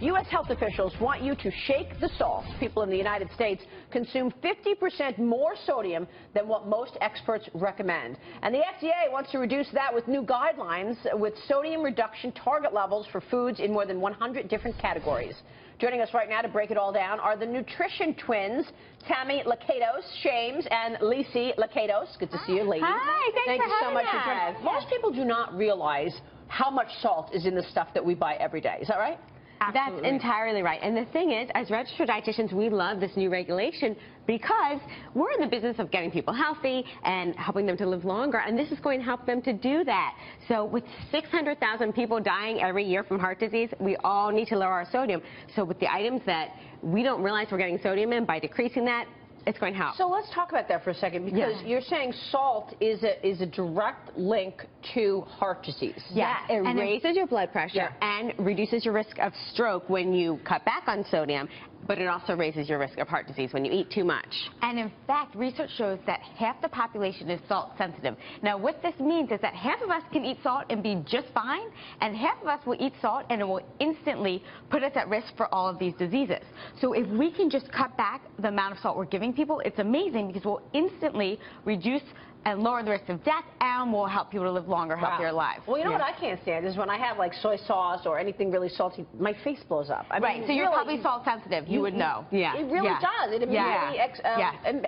U.S. health officials want you to shake the salt. People in the United States consume 50% more sodium than what most experts recommend. And the FDA wants to reduce that with new guidelines with sodium reduction target levels for foods in more than 100 different categories. Joining us right now to break it all down are the nutrition twins, Tammy Lakatos, Shames, and Lyssie Lakatos. Good to see you, ladies. Hi, thanks you so much for joining us. Most people do not realize how much salt is in the stuff that we buy every day. Is that right? Absolutely. That's entirely right. And the thing is, as registered dietitians, we love this new regulation because we're in the business of getting people healthy and helping them to live longer, and this is going to help them to do that. So with 600,000 people dying every year from heart disease, we all need to lower our sodium. So with the items that we don't realize we're getting sodium in, by decreasing that, it's going to help. So let's talk about that for a second, because you're saying salt is a direct link to heart disease. Yeah, it raises your blood pressure and reduces your risk of stroke when you cut back on sodium, but it also raises your risk of heart disease when you eat too much. And in fact, research shows that half the population is salt sensitive. Now what this means is that half of us can eat salt and be just fine, and half of us will eat salt and it will instantly put us at risk for all of these diseases. So if we can just cut back the amount of salt we're giving people, it's amazing, because we'll instantly reduce and lower the risk of death, and will help people to live longer, healthier lives. Well, you know what I can't stand is when I have like soy sauce or anything really salty, my face blows up. I mean, so you're probably salt sensitive. You would know. Yeah. It really does. It immediately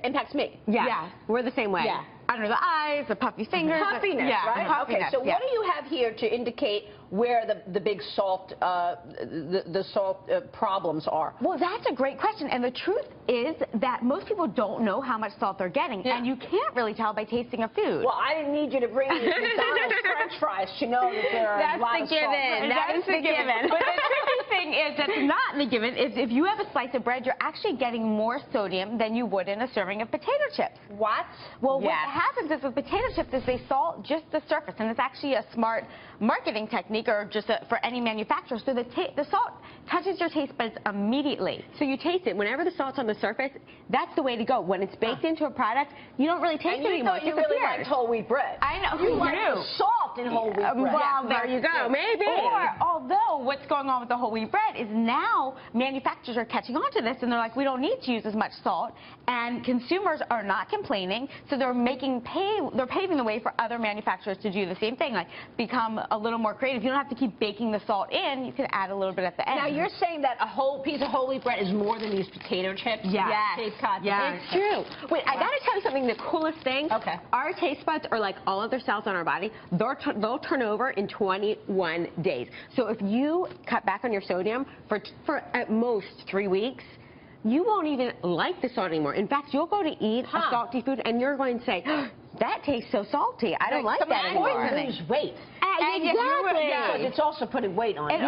impacts me. Yeah. We're the same way. Yeah. Under the eyes, the puffy fingers. Puffiness, right? Okay, so what do you have here to indicate where the big salt, the salt problems are? Well, that's a great question, and the truth is that most people don't know how much salt they're getting, and you can't really tell by tasting a food. Well, I didn't need you to bring me McDonald's French fries to know that there are a lot of salt. That is the given. But the tricky thing is that's not the given. Is if you have a slice of bread, you're actually getting more sodium than you would in a serving of potato chips. What? Well, what happens is with potato chips is they salt just the surface, and it's actually a smart marketing technique, or just for any manufacturer. So the salt touches your taste buds immediately. So you taste it. Whenever the salt's on the surface, that's the way to go. When it's baked into a product, you don't really taste it anymore. And you really liked whole wheat bread. I know. You like the salt in whole wheat bread. Well, there you go. Maybe. Or, although what's going on with the whole wheat bread is now manufacturers are catching on to this, and they're like, we don't need to use as much salt, and consumers are not complaining, so they're paving the way for other manufacturers to do the same thing, like become a little more creative. You don't have to keep baking the salt in. You can add a little bit at the end. Now, you're saying that a whole piece of whole wheat bread is more than these potato chips? Yes. It's true. Wait, I got to tell you something. The coolest thing, our taste buds are like all other cells on our body. They'll turn over in 21 days. So if you cut back on your sodium for at most 3 weeks, you won't even like the salt anymore. In fact, you'll go to eat a salty food, and you're going to say, that tastes so salty. I don't like that anymore. Lose weight. Because it's also putting weight on you.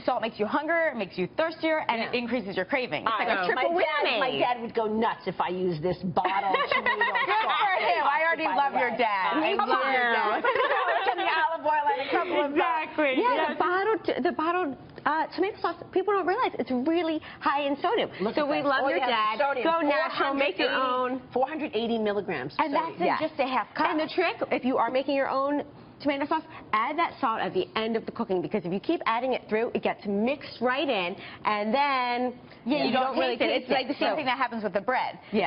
Salt makes you hungrier, it makes you thirstier, and it increases your craving. It's like a triple whammy. My dad would go nuts if I used this bottle of tomato sauce. Good for him. I already love your dad. I love your dad. Some olive oil and a couple of the bottled tomato sauce, people don't realize it's really high in sodium. So we love your dad. Go natural, make your own. 480 milligrams. And that's in just a half cup. And the trick, if you are making your own tomato sauce, add that salt at the end of the cooking, because if you keep adding it through, it gets mixed right in, and then you don't really taste it. It's like the same thing that happens with the bread. So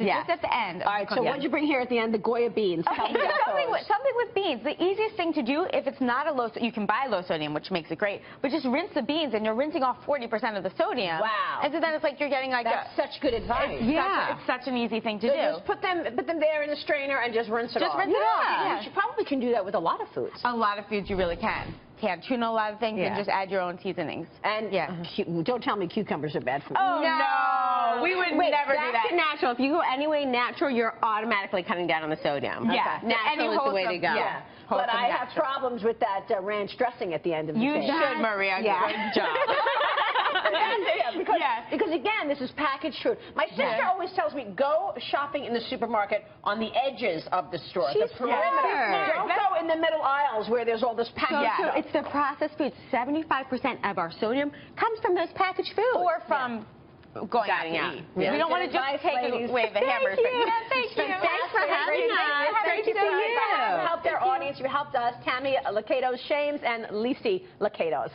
just at the end. All right, so what did you bring here at the end? The Goya beans. Okay, something with beans. The easiest thing to do, if it's not a low, you can buy low sodium, which makes it great, but just rinse the beans, and you're rinsing off 40% of the sodium. Wow. And so then it's like you're getting like That's such good advice. It's such an easy thing to do. Just put them there in the strainer and just rinse it off. Just rinse it off. You probably can do that with a lot of foods. A lot of foods you really can. Tune a lot of things and just add your own seasonings. And don't tell me cucumbers are bad for you. Oh, no. We would never do that. Natural. If you go any way natural, you're automatically cutting down on the sodium. Yeah. Natural is the way to go. Yeah. But I have problems with that ranch dressing at the end of the day. You should, Maria. Good job. Because again, this is packaged food. My sister always tells me, go shopping in the supermarket on the edges of the store, the perimeter. Don't go in the middle aisles where there's all this packaged food. It's the processed foods. 75% of our sodium comes from those packaged foods. Or from going out to eat. We don't want to just take away the hammers. Thank you. Thanks for having us. Great to see you. Helped our audience. You helped us. Tammy Lakatos, Shames, and Lyssie Lakatos.